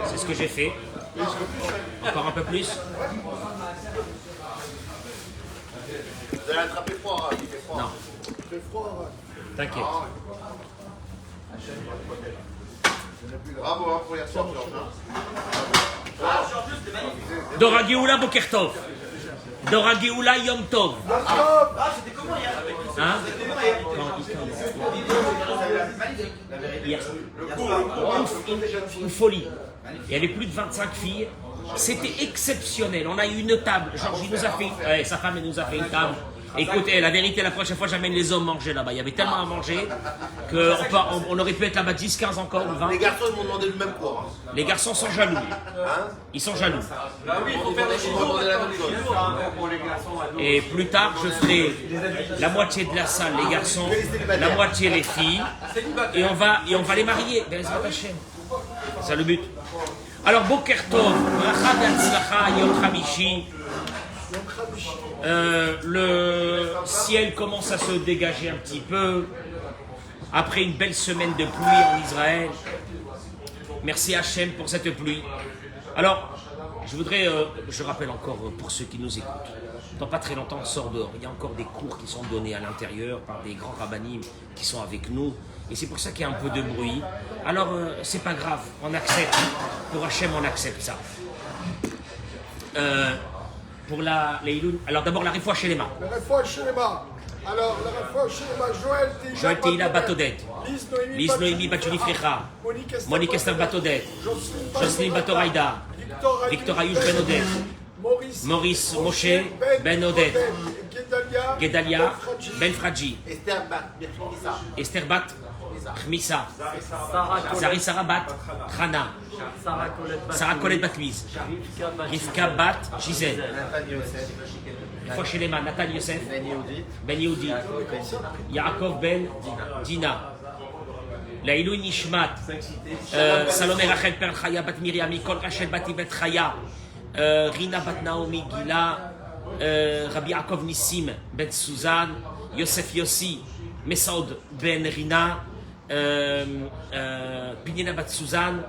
C'est ce que j'ai fait. Encore un peu plus. Vous allez attraper froid, il fait froid. Non. Il fait froid. T'inquiète. Bravo hein, pour hier soir, Georges. Dora Geoula Bokertov. Dora Geoula Yom Tov. C'était comment hier? Hein? Hier. Une folie. Il y avait plus de 25 filles. C'était exceptionnel. On a eu une table. Georges, il nous a fait. Ouais, sa femme, elle nous a fait une table. Écoutez, la vérité, la prochaine fois, j'amène les hommes manger là-bas. Il y avait tellement à manger qu'on aurait pu être là-bas 10, 15 encore ou 20. Les garçons, ils m'ont demandé le même cours. Les garçons sont jaloux. Ils sont jaloux. Bah oui, il faut faire des choses. Et plus tard, je ferai la moitié de la salle, les garçons, la moitié les filles. Et on va les marier. C'est le but. Alors, Boker Tov, Bracha d'Atzlacha, Yom Hamishi. Le ciel commence à se dégager un petit peu après une belle semaine de pluie en Israël. Merci Hachem pour cette pluie. Alors, je rappelle encore pour ceux qui nous écoutent, dans pas très longtemps on sort dehors. Il y a encore des cours qui sont donnés à l'intérieur par des grands rabbinim qui sont avec nous. Et c'est pour ça qu'il y a un peu de bruit. Alors, c'est pas grave, on accepte. Pour Hachem, on accepte ça. Pour les Iloun. Alors d'abord la Refoua Shelema. La Refoua Shelema. Alors la Refoua Shelema, Joël Teila Batodet. Lise Noémie Batulifrecha. Monique Esther Batodet. Jocelyne Batoraïda. Victor Ayush Ben Oded. Maurice Moshe Ben Oded. Gedalia Ben Fradji. Esther Bat Khmissa. Sarah Bat Khana. Sarah Colette Bat Louise. Rivka Bat Gisèle. Refoua Shelema, Nathan Yosef. Ben Yehudi. Yaakov Ben Dina. Laïlou Nishmat. Salomé Rachel Per Chaya Bat Miriam. Mikol Rachel Bat Ibet Chaya. Rina Bat Naomi Gila. Rabbi Yaakov Nissim Ben Suzanne. Yosef Yossi. Mesaud Ben Rina. Pinina Bat Suzanne.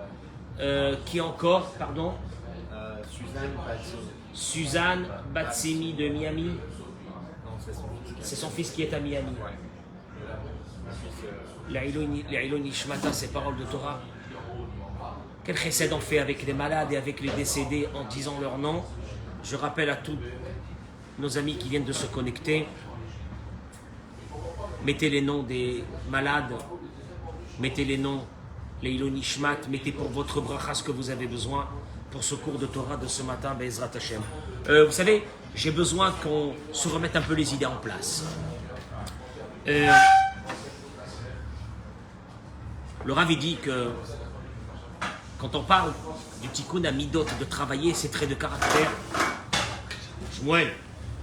Qui encore, pardon? Suzanne Batsemi de Miami. C'est son fils qui est à Miami. L'Aïlou Nishmata, ces paroles de Torah. Quel chesed on fait avec les malades et avec les décédés en disant leur nom. Je rappelle à tous nos amis qui viennent de se connecter. Mettez les noms des malades. Mettez les noms. L'Aïlou Nishmat, mettez pour votre bracha ce que vous avez besoin pour ce cours de Torah de ce matin, Be'ezrat Hashem. Vous savez, j'ai besoin qu'on se remette un peu les idées en place. Le Rav dit que quand on parle du tikkun amidot, de travailler ses traits de caractère, Shmuel,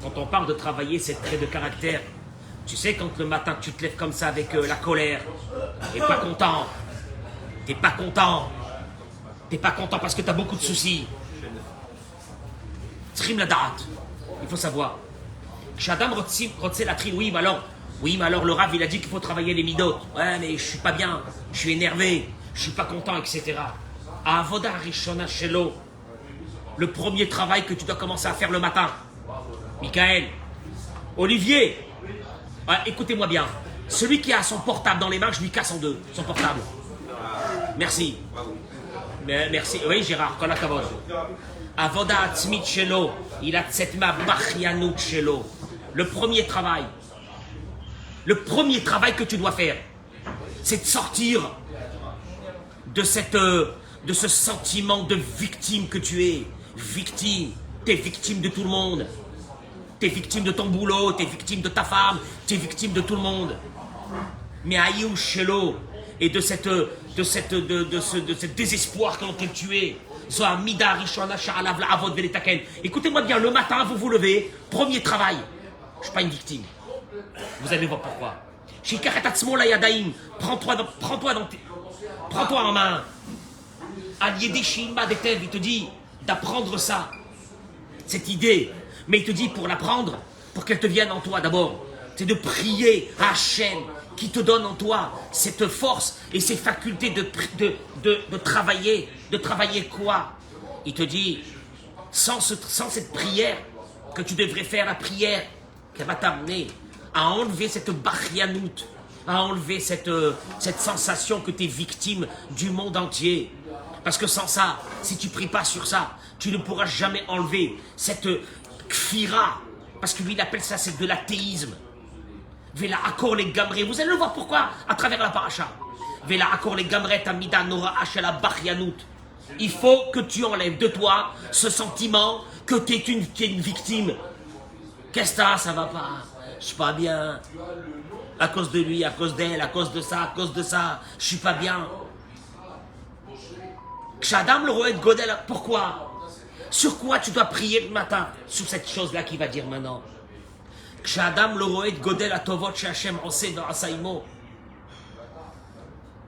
quand on parle de travailler ses traits de caractère, tu sais, quand le matin tu te lèves comme ça avec la colère, et pas content, t'es pas content parce que tu as beaucoup de soucis. Trim la date. Il faut savoir. Shadam rotse la trin. Oui, mais alors le Rav, il a dit qu'il faut travailler les midot. Ouais, mais je suis pas bien, je suis énervé, je suis pas content, etc. À Avoda Rishona Shelo, le premier travail que tu dois commencer à faire le matin. Michael, Olivier, écoutez-moi bien. Celui qui a son portable dans les mains, je lui casse en deux, son portable. Merci. Merci. Oui, Gérard, kol hakavod. Avoda atzmit shelo, il a tsetma bachyanut shelo. Le premier travail que tu dois faire, c'est de sortir de ce sentiment de victime que tu es. Victime. Tu es victime de tout le monde. Tu es victime de ton boulot, tu es victime de ta femme, tu es victime de tout le monde. Mais ayou shelo, et de ce désespoir dans lequel tu es. Écoutez-moi bien, le matin, vous vous levez, premier travail. Je ne suis pas une victime. Vous allez voir pourquoi. Prends-toi en main. Il te dit d'apprendre ça, cette idée. Mais il te dit pour l'apprendre, pour qu'elle te vienne en toi d'abord, c'est de prier à Hachem. qui te donne en toi cette force et ces facultés de travailler. De travailler quoi? Il te dit, sans cette prière, que tu devrais faire la prière qui va t'amener à enlever cette barianout, à enlever cette sensation que tu es victime du monde entier. Parce que sans ça, si tu ne pries pas sur ça, tu ne pourras jamais enlever cette kfira. Parce que lui, il appelle ça, c'est de l'athéisme. Vela akor les gamré. Vous allez le voir pourquoi à travers la paracha. Vela akor les gamré tamida nora la barianout. Il faut que tu enlèves de toi ce sentiment que tu es une victime. Qu'est-ce que ça va pas? Je suis pas bien. À cause de lui, à cause d'elle, à cause de ça, je suis pas bien. Kshadam le roed godel, pourquoi? Sur quoi tu dois prier le matin? Sur cette chose-là qu'il va dire maintenant. Kshadam le roed godel atovot she'Hashem oseh ve'asaimo.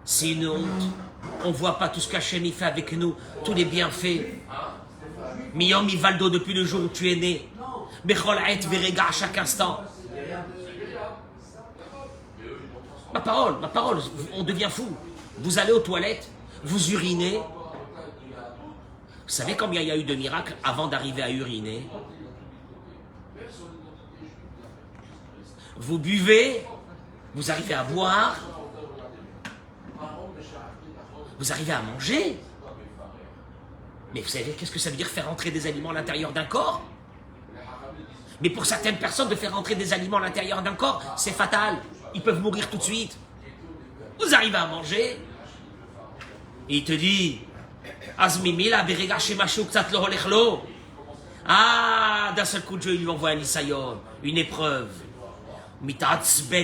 C'est une honte. On ne voit pas tout ce qu'Hachem fait avec nous, tous les bienfaits. Miyom Ivaldo, depuis le jour où tu es né. Bechol et verega à chaque instant. Ma parole, on devient fou. Vous allez aux toilettes, vous urinez. Vous savez combien il y a eu de miracles avant d'arriver à uriner? Vous buvez, vous arrivez à boire, vous arrivez à manger. Mais vous savez qu'est-ce que ça veut dire faire entrer des aliments à l'intérieur d'un corps? Mais pour certaines personnes, de faire entrer des aliments à l'intérieur d'un corps, c'est fatal. Ils peuvent mourir tout de suite. Vous arrivez à manger, et il te dit, ah, d'un seul coup de Dieu, il lui envoie un isayon, une épreuve.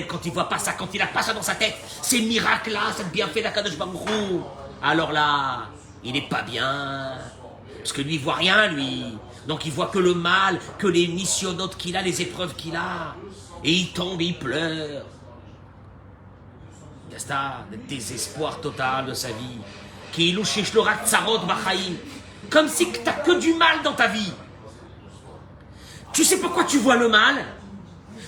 Quand il voit pas ça, quand il a pas ça dans sa tête, ces miracles-là, cette bienfait d'Akadosh Baruch Hu, alors là, il n'est pas bien. Parce que lui, il voit rien, lui. Donc il voit que le mal, que les missionnotes qu'il a, les épreuves qu'il a. Et il tombe et il pleure. C'est le désespoir total de sa vie. Comme si tu n'as que du mal dans ta vie. Tu sais pourquoi tu vois le mal?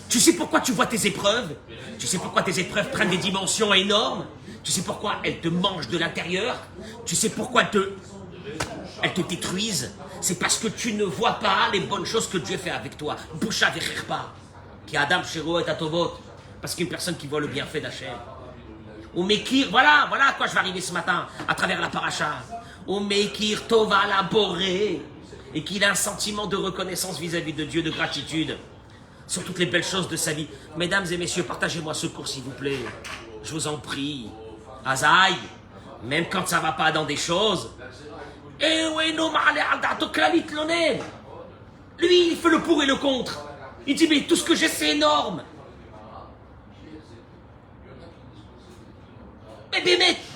Tu sais pourquoi tu vois tes épreuves? Tu sais pourquoi tes épreuves prennent des dimensions énormes? Tu sais pourquoi elles te mangent de l'intérieur? Tu sais pourquoi elles te détruisent? C'est parce que tu ne vois pas les bonnes choses que Dieu fait avec toi. Boucha vechirpa. Qui Adam Shero et Atovot. Parce qu'une personne qui voit le bienfait d'Hachem. Ou Mekir, voilà à quoi je vais arriver ce matin, à travers la paracha. Ou Mekir Tova la Boré. Et qu'il a un sentiment de reconnaissance vis-à-vis de Dieu, de gratitude. Sur toutes les belles choses de sa vie. Mesdames et messieurs, partagez-moi ce cours s'il vous plaît. Je vous en prie. Azaï, même quand ça ne va pas dans des choses. Lui, il fait le pour et le contre. Il dit, mais tout ce que j'ai, c'est énorme.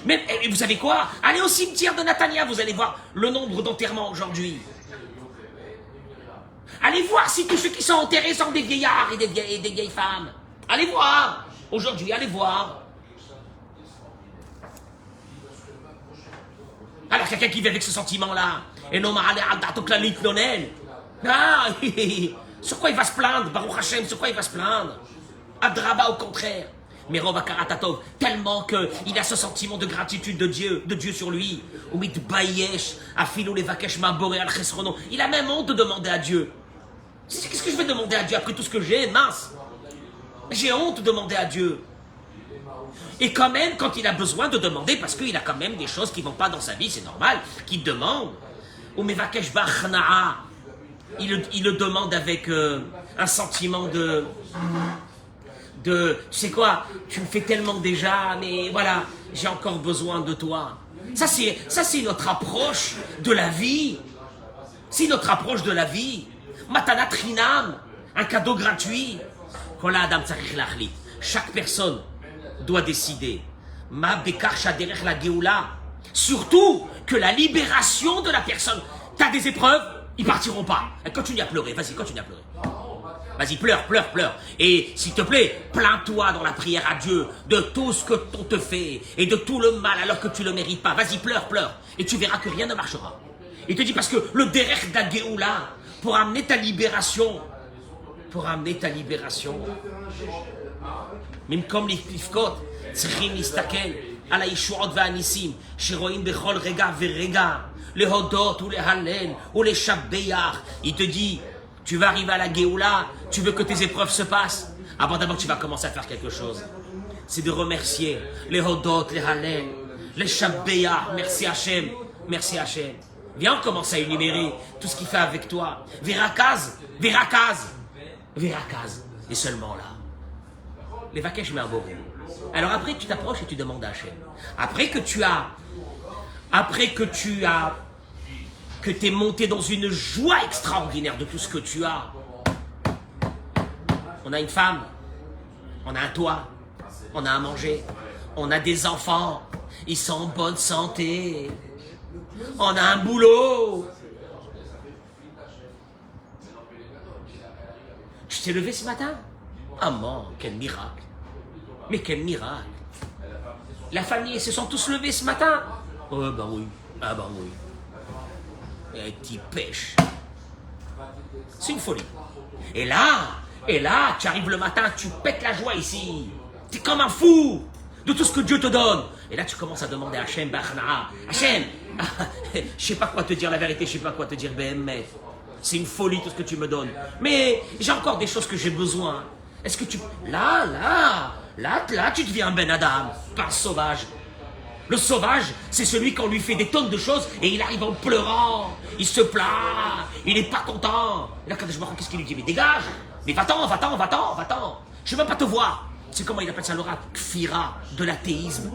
Mais vous savez quoi? Allez au cimetière de Natania, vous allez voir le nombre d'enterrements aujourd'hui. Allez voir si tous ceux qui sont enterrés sont des vieillards et des vieilles femmes. Allez voir. Aujourd'hui, allez voir. Alors quelqu'un qui vit avec ce sentiment-là, et non, sur quoi il va se plaindre, Baruch Hashem, sur quoi il va se plaindre? Adraba au contraire. Mais Rova Karatatov, tellement qu'il a ce sentiment de gratitude de Dieu sur lui. Il a même honte de demander à Dieu. Qu'est-ce que je vais demander à Dieu après tout ce que j'ai? Mince. J'ai honte de demander à Dieu. Et quand même, quand il a besoin de demander, parce qu'il a quand même des choses qui ne vont pas dans sa vie, c'est normal qu'il demande. Il le demande avec un sentiment de tu sais quoi, tu me fais tellement déjà, mais voilà, j'ai encore besoin de toi. Ça c'est notre approche de la vie. C'est notre approche de la vie. Matanat Rinam, un cadeau gratuit. Chaque personne doit décider. Surtout que la libération de la personne. T'as des épreuves, ils partiront pas. Continue à pleurer, vas-y, continue à pleurer. Vas-y, pleure. Et s'il te plaît, plains-toi dans la prière à Dieu de tout ce que t'on te fait et de tout le mal alors que tu le mérites pas. Vas-y, pleure. Et tu verras que rien ne marchera. Il te dit parce que le derech da Géoula, pour amener ta libération, במקום לבכות, צריכים להסתכל על הישועות והניסים שרואים בכל רגע ורגע, להודות ולהלל ולשבח. Il te dit, tu vas arriver à la Géoula, tu veux que tes épreuves se passent. Avant d'abord, tu vas commencer à faire quelque chose. C'est de remercier, les hodot, les halel, les shabbeya, merci Hachem, merci Hachem. Viens, on commence à énumérer tout ce qu'il fait avec toi. Virakaz, Virakaz, Virakaz. Et seulement là. Les vakesh merbo. Alors après, tu t'approches et tu demandes à Hachem. Que tu es monté dans une joie extraordinaire de tout ce que tu as. On a une femme, on a un toit, on a à manger, on a des enfants, ils sont en bonne santé, on a un boulot. Tu t'es levé ce matin? Ah mon, quel miracle! Mais quel miracle! La famille, ils se sont tous levés ce matin? Oh ben oui, ah ben oui. Et tu pêches. C'est une folie. Et là, tu arrives le matin, tu pètes la joie ici. Tu es comme un fou de tout ce que Dieu te donne. Et là, tu commences à demander à Hachem, Hachem, je sais pas quoi te dire la vérité, je sais pas quoi te dire BMF. C'est une folie tout ce que tu me donnes. Mais j'ai encore des choses que j'ai besoin. Est-ce que tu... Là, tu deviens un Ben Adam, pas sauvage. Le sauvage, c'est celui qu'on lui fait des tonnes de choses et il arrive en pleurant. Il se plaint, il n'est pas content. Et là, quand je me rends, qu'est-ce qu'il lui dit? Mais dégage! Mais va-t'en! Je ne veux même pas te voir. C'est comment il appelle ça l'oracle? Kfira, de l'athéisme.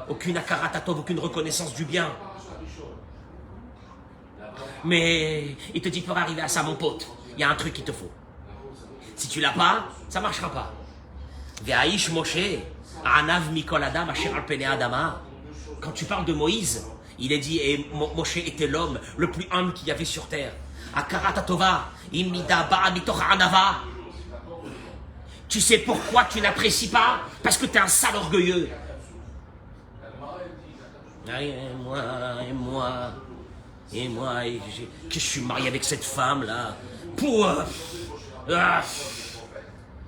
Aucune akaratatov, aucune reconnaissance du bien. Mais il te dit pour arriver à ça, mon pote, il y a un truc qu'il te faut. Si tu l'as pas, ça ne marchera pas. Ve'aish Moshe, Anav Mikol Adam, Asher al Pene Adama. Quand tu parles de Moïse, il est dit, et Moshe était l'homme le plus humble qu'il y avait sur terre. Akaratatova, Imida Ba'a Mitoch Anava. Tu sais pourquoi tu n'apprécies pas? Parce que tu es un sale orgueilleux. Et moi, que je suis marié avec cette femme-là.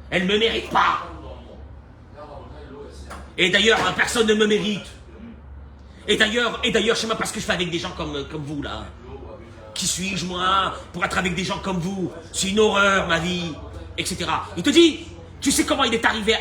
Elle ne me mérite pas. Et d'ailleurs, personne ne me mérite. Et d'ailleurs, je sais même pas ce que je fais avec des gens comme vous, là. Qui suis-je, moi, pour être avec des gens comme vous? C'est une horreur, ma vie, etc. Il te dit, tu sais comment il est arrivé?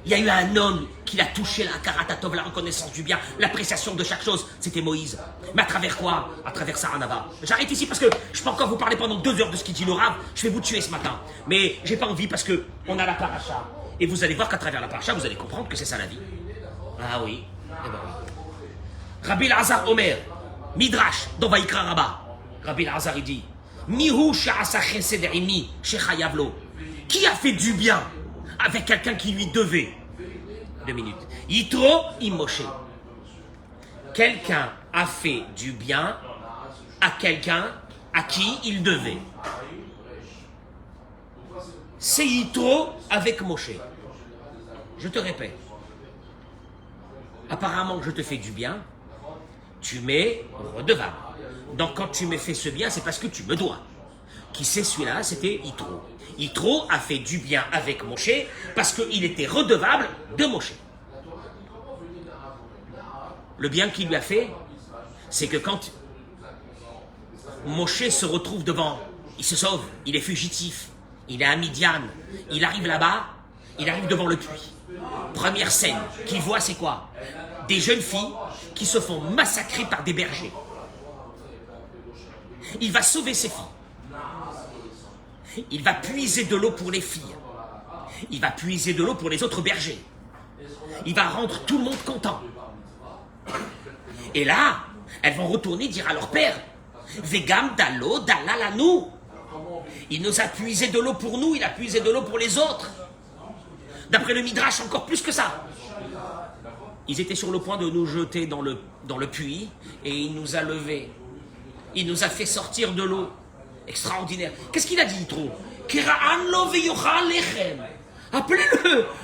Il y a eu un homme qui l'a touché, la karatatov, la reconnaissance du bien, l'appréciation de chaque chose. C'était Moïse. Mais à travers quoi? À travers Saranava. J'arrête ici parce que je peux encore vous parler pendant 2 heures de ce qu'il dit le Rav. Je vais vous tuer ce matin. Mais j'ai pas envie parce que on a la paracha. Et vous allez voir qu'à travers la paracha, vous allez comprendre que c'est ça la vie. Ah oui. Eh ben oui. Rabbi Lazar Omer, Midrash, dans Vaikra Rabba. Rabbi Lazar, il dit, Mihu sha'asa chesed imi shechayavlo. Qui a fait du bien avec quelqu'un qui lui devait? 2 minutes. Yitro imoshe. Quelqu'un a fait du bien à quelqu'un à qui il devait. C'est Yitro avec Moshe. Je te répète. Apparemment, je te fais du bien. Tu m'es redevable. Donc, quand tu me fais ce bien, c'est parce que tu me dois. Qui c'est celui-là? C'était Yitro. Yitro a fait du bien avec Moshe parce qu'il était redevable de Moshe. Le bien qu'il lui a fait, c'est que quand Moshe se retrouve devant, il se sauve, il est fugitif, il est à Midian, il arrive là-bas, il arrive devant le puits. Première scène qu'il voit, c'est quoi? Des jeunes filles qui se font massacrer par des bergers. Il va sauver ces filles. Il va puiser de l'eau pour les filles. Il va puiser de l'eau pour les autres bergers. Il va rendre tout le monde content. Et là, elles vont retourner dire à leur père, Vegam dalo dalalanu. Il nous a puisé de l'eau pour nous, il a puisé de l'eau pour les autres. D'après le Midrash, encore plus que ça. Ils étaient sur le point de nous jeter dans le puits et il nous a levés. Il nous a fait sortir de l'eau. Extraordinaire. Qu'est-ce qu'il a dit, Yitro?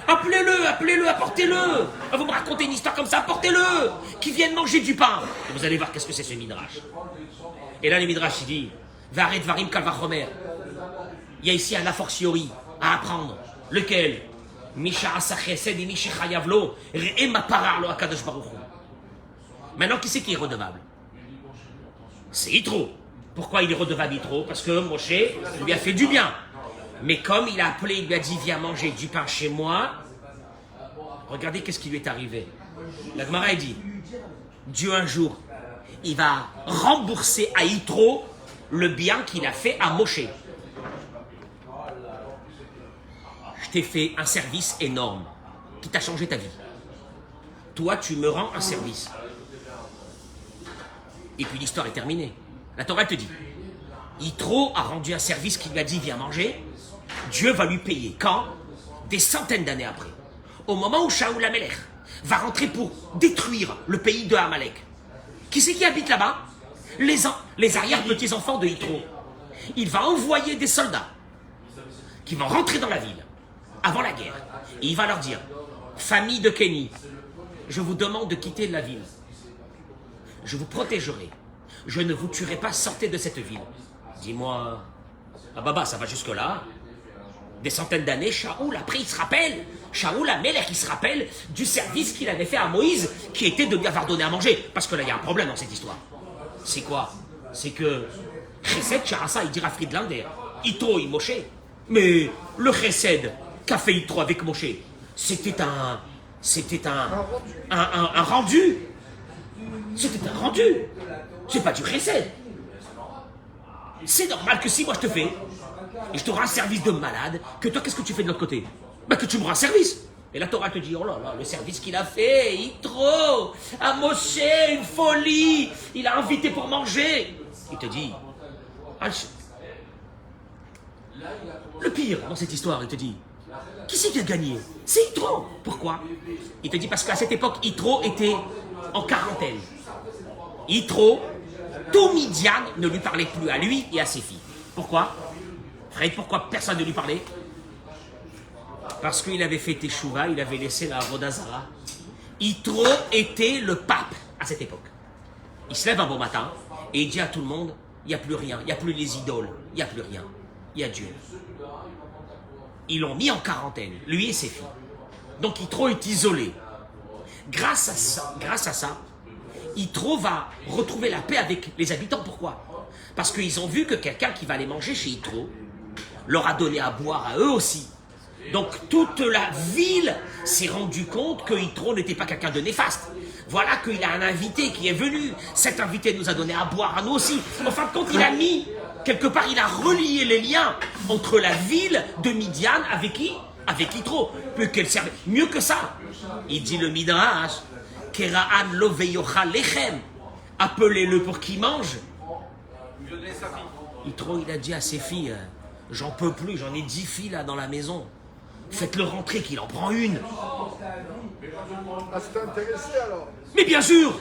Appelez-le, apportez-le. Vous me racontez une histoire comme ça, apportez-le. Qu'il vienne manger du pain. Et vous allez voir qu'est-ce que c'est ce Midrash. Et là, le Midrash, il dit, Varet varim kalvachomer. Il y a ici un a fortiori à apprendre. Lequel? Maintenant, qui c'est qui est redevable? C'est Yitro. Pourquoi il est redevable Yitro? Parce que Moshe lui a fait du bien. Mais comme il a appelé, il lui a dit viens manger du pain chez moi, regardez qu'est-ce qui lui est arrivé. La Gemara dit Dieu un jour, il va rembourser à Yitro le bien qu'il a fait à Moshe. Je t'ai fait un service énorme qui t'a changé ta vie. Toi, tu me rends un service. Et puis l'histoire est terminée. La Torah te dit, Yitro a rendu un service qui lui a dit viens manger. Dieu va lui payer. Quand? Des centaines d'années après. Au moment où Shaoul HaMelech va rentrer pour détruire le pays de Amalek. Qui c'est qui habite là-bas? Les arrière-petits-enfants de Yitro. Il va envoyer des soldats qui vont rentrer dans la ville avant la guerre. Et il va leur dire, famille de Kenny, je vous demande de quitter la ville. Je vous protégerai. Je ne vous tuerai pas, sortez de cette ville. Dis-moi, ah baba, ça va jusque-là. Des centaines d'années, Shaoul, après, il se rappelle. Shaoul HaMelech, il se rappelle du service qu'il avait fait à Moïse, qui était de lui avoir donné à manger. Parce que là, il y a un problème dans cette histoire. C'est quoi? C'est que Chesed, Charasa, il dira Friedlander, Yitro, il Moshe. Mais le Chesed qu'a fait Yitro avec Moshe, c'était un rendu. C'était un rendu. C'est pas du Chesed. C'est normal que si moi je te fais, et je te rends un service de malade, que toi, qu'est-ce que tu fais de l'autre côté? Bah que tu me rends un service. Et la Torah te dit, oh là là, le service qu'il a fait, Yitro, à Moshe, une folie, il a invité pour manger. Il te dit, le pire dans cette histoire, il te dit, qui c'est qui a gagné? C'est Yitro. Pourquoi? Il te dit parce qu'à cette époque, Yitro était en quarantaine. Yitro, tout Midian ne lui parlait plus à lui et à ses filles. Pourquoi? Fred, pourquoi personne ne lui parlait? Parce qu'il avait fait Teshuvah, il avait laissé la Avodah Zara. Yitro était le pape à cette époque. Il se lève un beau matin et il dit à tout le monde, il n'y a plus rien, il n'y a plus les idoles, il n'y a plus rien, il y a Dieu. Ils l'ont mis en quarantaine, lui et ses filles. Donc Yitro est isolé. Grâce à ça, Yitro va retrouver la paix avec les habitants. Pourquoi? Parce qu'ils ont vu que quelqu'un qui va aller manger chez Yitro leur a donné à boire à eux aussi. Donc toute la ville s'est rendue compte que Yitro n'était pas quelqu'un de néfaste. Voilà qu'il a un invité qui est venu. Cet invité nous a donné à boire à nous aussi. En fin de compte, il a mis, quelque part, il a relié les liens entre la ville de Midian avec qui? Avec Yitro. Mieux que ça. Il dit le Midrash, Kera'an lo veyochal lechem. Appelez-le pour qu'il mange. Yitro, il a dit à ses filles, j'en peux plus, j'en ai 10 filles là dans la maison. Faites-le rentrer, qu'il en prend une. Ah, c'était intéressé alors? Mais bien sûr,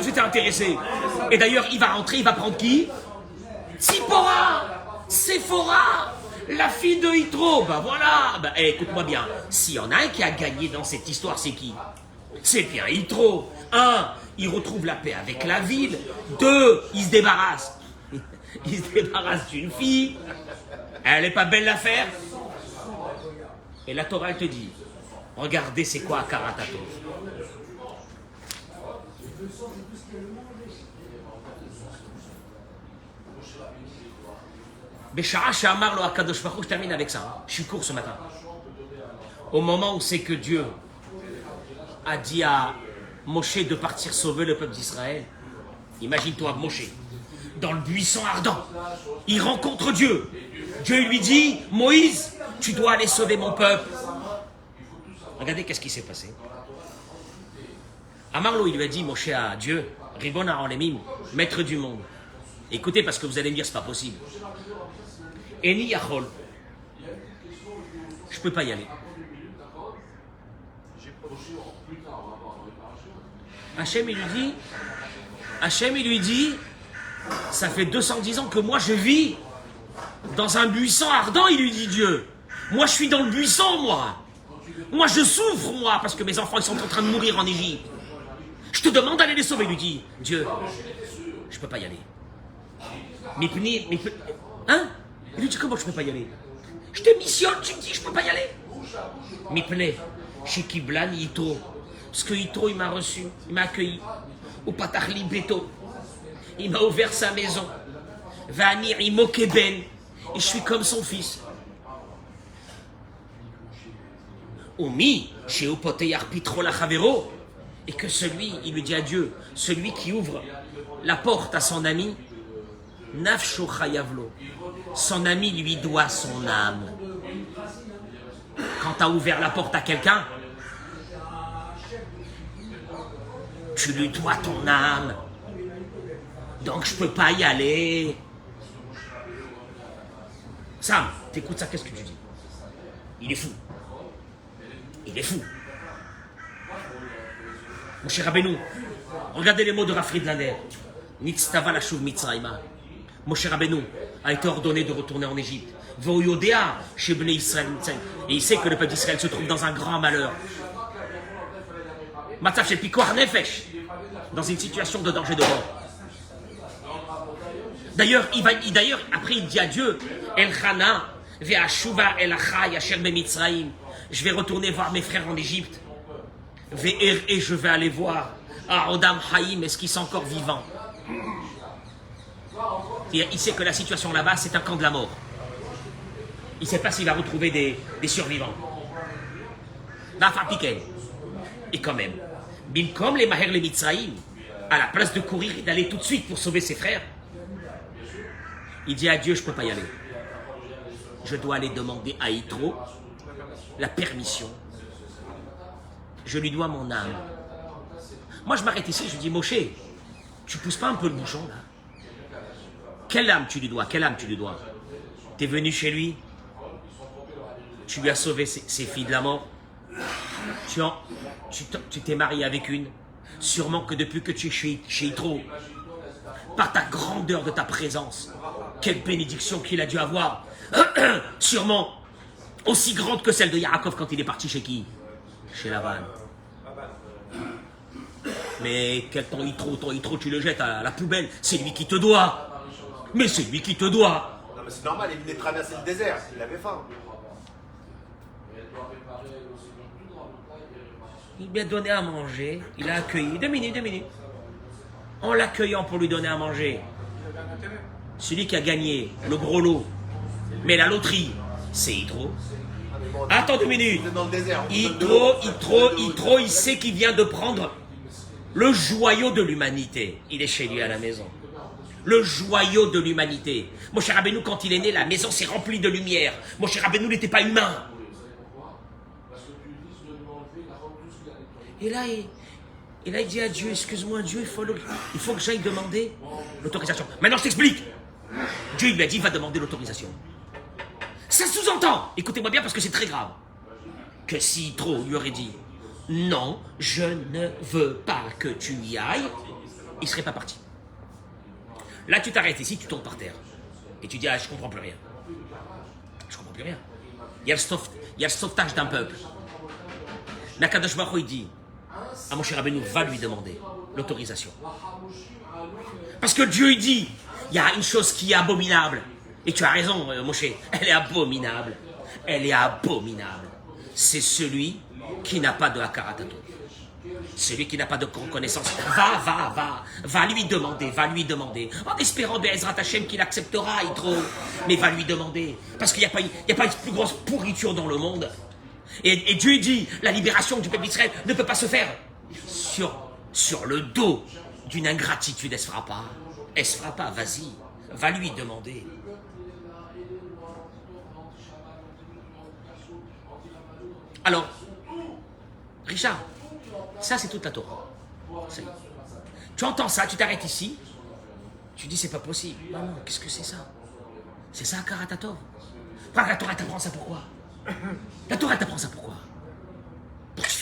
j'étais intéressé. Et d'ailleurs, il va rentrer, il va prendre qui? Sephora, la fille de Yitro. Bah voilà, écoute-moi bien. S'il y en a un qui a gagné dans cette histoire, c'est qui? C'est bien Yitro. 1, il retrouve la paix avec la ville. 2, il se débarrasse. Il se débarrasse d'une fille. Elle n'est pas belle l'affaire. Et la Torah, elle te dit, regardez c'est quoi Karatato. Béchara Shamar lo Akadosh Baruch Hu, je termine avec ça. Je suis court ce matin. Au moment où c'est que Dieu a dit à Moshe de partir sauver le peuple d'Israël, imagine-toi Moshe, dans le buisson ardent, il rencontre Dieu. Dieu lui dit, Moïse, tu dois aller sauver mon peuple. Regardez qu'est-ce qui s'est passé. Amarlo, il lui a dit, Moshe à Dieu, Ribon Ha'olamim, maître du monde. Écoutez, parce que vous allez me dire, c'est pas possible. Eni Yachol, je peux pas y aller. Hachem, il lui dit, ça fait 210 ans que moi je vis dans un buisson ardent, il lui dit Dieu. Moi je suis dans le buisson, moi. Moi je souffre, moi, parce que mes enfants ils sont en train de mourir en Égypte. Je te demande d'aller les sauver, il lui dit. Dieu, je peux pas y aller. Hein? Il lui dit comment je peux pas y aller? Je te missionne, tu me dis je peux pas y aller. Mipne, chez Kiblan, Yitro. Parce que Yitro, il m'a reçu, il m'a accueilli. Au Patachli Beto. Il m'a ouvert sa maison. Vanir, Imokeben. Et je suis comme son fils. Omi, chez Opoteyar Pitro la Chavero. Et que celui, il lui dit à Dieu, celui qui ouvre la porte à son ami, Nafsho Chayavlo. Son ami lui doit son âme. Quand tu as ouvert la porte à quelqu'un, tu lui dois ton âme. Donc je peux pas y aller. Sam, t'écoutes ça, qu'est-ce que tu dis? Il est fou. Il est fou. Mon cher Rabbeinu, regardez les mots de Rafrid Lander. Nitztava la shuv mitzrayma. Mon cher Rabbeinu a été ordonné de retourner en Égypte. Voyodéa chez Bnei Israël. Et il sait que le peuple d'Israël se trouve dans un grand malheur. Matzav shel pikuach nefesh. Dans une situation de danger de mort. D'ailleurs, après il dit à Dieu, El Chana, ve'ashuva el achai asher b'Mitzrayim. Je vais retourner voir mes frères en Égypte. Et je vais aller voir Odam Haïm, est-ce qu'ils sont encore vivants? Et il sait que la situation là-bas, c'est un camp de la mort. Il ne sait pas s'il va retrouver des survivants. Et quand même, Bimkom les Maher les Mitzraïm, à la place de courir et d'aller tout de suite pour sauver ses frères, il dit à Dieu, je ne peux pas y aller. Je dois aller demander à Yitro la permission. Je lui dois mon âme. Moi, je m'arrête ici, je lui dis, Moshe, tu pousses pas un peu le bouchon, là? Quelle âme tu lui dois? Quelle âme tu lui dois? Tu es venu chez lui, tu lui as sauvé ses filles de la mort, tu t'es marié avec une, sûrement que depuis que tu es chez Yitro, par ta grandeur de ta présence, quelle bénédiction qu'il a dû avoir, sûrement aussi grande que celle de Yaakov quand il est parti chez qui? Chez Lavan. Mais quel ton Yitro, tu le jettes à la poubelle, c'est lui qui te doit. Mais c'est lui qui te doit. Non mais c'est normal, il venait de traverser le désert, il avait faim. Il lui a donné à manger, il a accueilli, 2 minutes. En l'accueillant pour lui donner à manger, celui qui a gagné le gros lot, mais la loterie, c'est Yitro. Attends 2 minutes. Yitro, il sait qu'il vient de prendre le joyau de l'humanité. Il est chez lui à la maison. Le joyau de l'humanité. Mon cher Rabbeinu, quand il est né, la maison s'est remplie de lumière. Mon cher Rabbeinu n'était pas humain. Et là, il dit à Dieu, excuse-moi Dieu, il faut que j'aille demander l'autorisation. Maintenant, je t'explique. Dieu lui a dit, va demander l'autorisation. Ça sous-entend, écoutez-moi bien parce que c'est très grave, que si Yitro lui aurait dit, non, je ne veux pas que tu y ailles, il ne serait pas parti. Là, tu t'arrêtes ici, tu tombes par terre. Et tu dis, ah, je comprends plus rien. Je comprends plus rien. Il y a le sauvetage d'un peuple. Nakadosh Baruch Hu, il dit à mon cher Rabbeinu, va lui demander l'autorisation. Parce que Dieu, il dit, il y a une chose qui est abominable. Et tu as raison, Moshe, elle est abominable. Elle est abominable. C'est celui qui n'a pas de Hakaratato. Celui qui n'a pas de reconnaissance. Va lui demander. En espérant Be'ezrat Hashem qu'il acceptera, Yitro. Mais va lui demander. Parce qu'il n'y a pas une plus grosse pourriture dans le monde. Et Dieu dit, la libération du peuple d'Israël ne peut pas se faire sur le dos d'une ingratitude. Elle se fera pas, vas-y. Va lui demander. Alors, Richard, ça c'est toute la Torah. Tu entends ça, tu t'arrêtes ici, tu dis c'est pas possible. Non, qu'est-ce que c'est ça? C'est ça, Karatatov. La Torah t'apprend ça pourquoi? La Torah t'apprend ça pourquoi? Pour que tu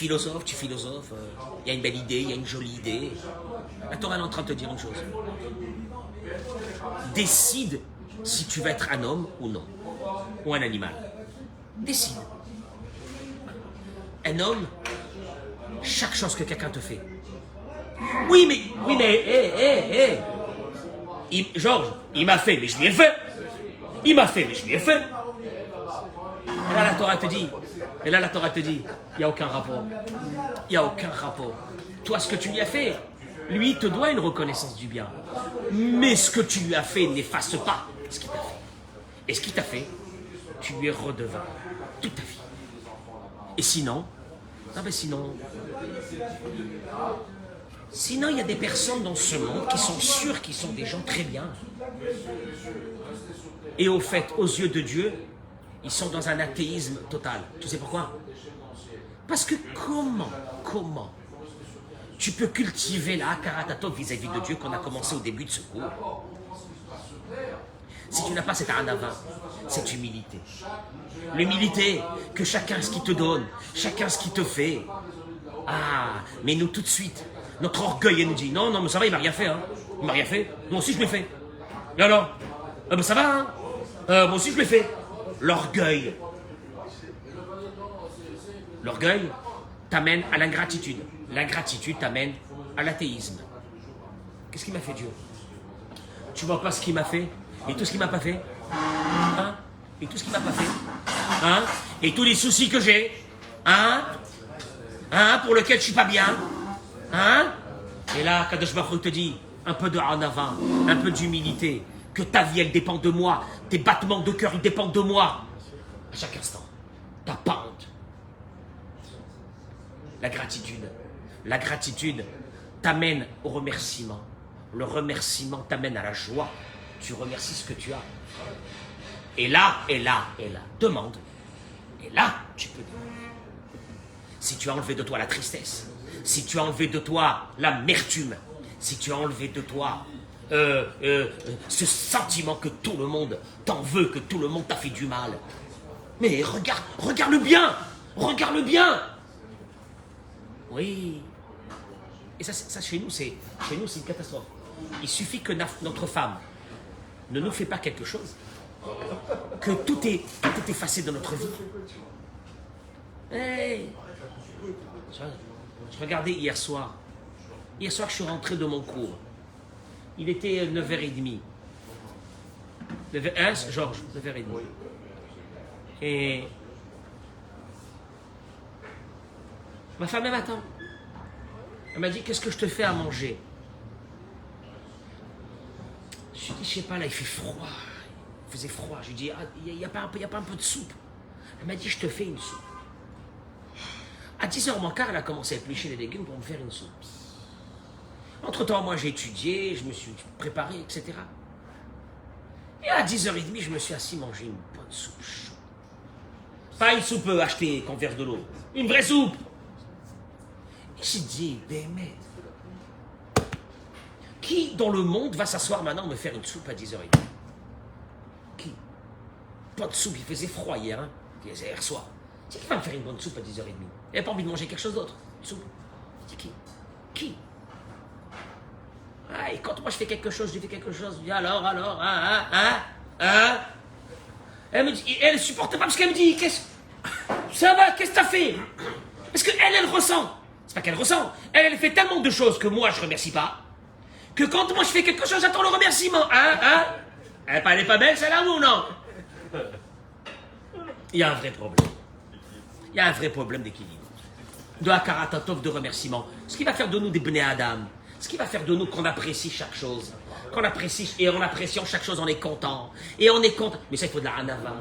philosophes, il y a une belle idée, il y a une jolie idée. La Torah est en train de te dire une chose. Décide si tu vas être un homme ou non, ou un animal. Décide. Un homme, chaque chose que quelqu'un te fait. Oui, mais, Georges, il m'a fait, mais je lui ai fait. Il m'a fait, mais je lui ai fait. Et là, la Torah te dit, Et là, la Torah te dit, il n'y a aucun rapport. Il n'y a aucun rapport. Toi, ce que tu lui as fait, lui, il te doit une reconnaissance du bien. Mais ce que tu lui as fait n'efface pas ce qu'il t'a fait. Et ce qu'il t'a fait, tu lui es redevant toute ta vie. Et sinon, sinon, il y a des personnes dans ce monde qui sont sûres qu'ils sont des gens très bien. Et au fait, aux yeux de Dieu, ils sont dans un athéisme total. Tu sais pourquoi? Parce que comment tu peux cultiver la Hakarat vis-à-vis de Dieu qu'on a commencé au début de ce cours si tu n'as pas cette anava, cette humilité? L'humilité que chacun ce qu'il te donne, chacun ce qu'il te fait. Ah, mais nous tout de suite, notre orgueil elle nous dit non, mais ça va, il m'a rien fait, hein. Il m'a rien fait, moi aussi je l'ai fait. Et alors ça va, hein. Moi aussi je l'ai fait. L'orgueil t'amène à l'ingratitude. L'ingratitude t'amène à l'athéisme. Qu'est-ce qu'il m'a fait Dieu? Tu vois pas ce qu'il m'a fait? Et tout ce qu'il m'a pas fait? Hein? Et tout ce qu'il m'a pas fait? Hein? Et tous les soucis que j'ai? Hein? Hein? Pour lesquels je suis pas bien? Hein? Et là, Kadosh Baruch Hu te dit, un peu de anava, un peu d'humilité, que ta vie elle dépend de moi, tes battements de cœur ils dépendent de moi. À chaque instant, t'as pas honte. La gratitude t'amène au remerciement. Le remerciement t'amène à la joie. Tu remercies ce que tu as. Et là, demande. Et là, tu peux demander. Si tu as enlevé de toi la tristesse, si tu as enlevé de toi l'amertume, si tu as enlevé de toi ce sentiment que tout le monde t'en veut, que tout le monde t'a fait du mal. Mais regarde le bien. Regarde le bien. Oui. Et ça chez nous, c'est une catastrophe. Il suffit que notre femme ne nous fait pas quelque chose, que tout est effacé dans notre vie. Hey. Je regardais hier soir. Hier soir, je suis rentré de mon cours. Il était 9h30. Georges, 9h30. Et ma femme, elle m'attend. Elle m'a dit, qu'est-ce que je te fais à manger? Je lui ai dit, je sais pas, là, il fait froid. Il faisait froid. Je lui ai dit, il n'y a pas un peu de soupe? Elle m'a dit, je te fais une soupe. À 10h moins quart, elle a commencé à éplucher les légumes pour me faire une soupe. Entre-temps, moi, j'ai étudié, je me suis préparé, etc. Et à 10h30, je me suis assis manger une bonne soupe chaude. Pas une soupe achetée qu'on verse de l'eau. Une vraie soupe. Et j'ai dit, Bémet, qui dans le monde va s'asseoir maintenant me faire une soupe à 10h30? Qui? Pas de soupe, il faisait froid hier, hein? Hier soir. C'est qui va me faire une bonne soupe à 10h30? Elle n'a pas envie de manger quelque chose d'autre? Une soupe? C'est qui? Qui? Ah, et quand moi je fais quelque chose, je dis quelque chose, je dis alors, Elle me dit, elle supporte pas parce qu'elle me dit, ça va, qu'est-ce que t'as fait? Parce qu'elle ressent. C'est pas qu'elle ressent. Elle fait tellement de choses que moi je remercie pas, que quand moi je fais quelque chose, j'attends le remerciement. Elle est pas belle celle-là ou non? Il y a un vrai problème. Il y a un vrai problème d'équilibre. De hakarat de remerciement. Ce qui va faire de nous des bnei Adam. Ce qui va faire de nous qu'on apprécie chaque chose. Qu'on apprécie, et en appréciant chaque chose, on est content. Et on est content. Mais ça, il faut de la anava.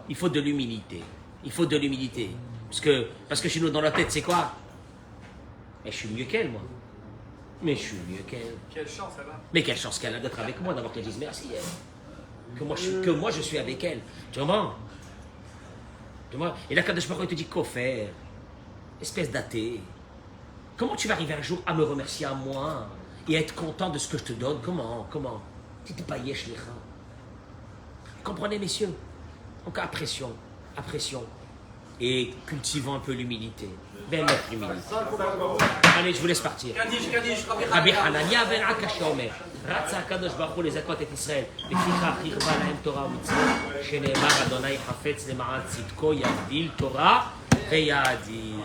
Il faut de l'humilité. Il faut de l'humilité. Parce que chez nous, dans la tête, c'est quoi? Mais je suis mieux qu'elle, moi. Mais je suis mieux qu'elle. Quelle chance elle a. Mais quelle chance qu'elle a d'être avec moi, d'avoir qu'elle dise merci, elle. Que moi, je suis avec elle. Tu comprends? Et là, Kadosh Baruch Hu te dit, qu'au faire? Espèce d'athée. Comment tu vas arriver un jour à me remercier à moi et à être content de ce que je te donne? Comment? Tu n'es pas yesh lecha. Comprenez, messieurs? Donc, apprécions. Et cultivons un peu l'humilité. Belle l'humilité. Allez, je vous laisse partir. Rabbi Hanania ben Akash Omer. רצה הקדוש ברוך הוא לזכות את ישראל, לפיכך הרבה להם תורה ומצוות, שנאמר אדוני חפץ למען צדקו יגדיל תורה ויאדיר.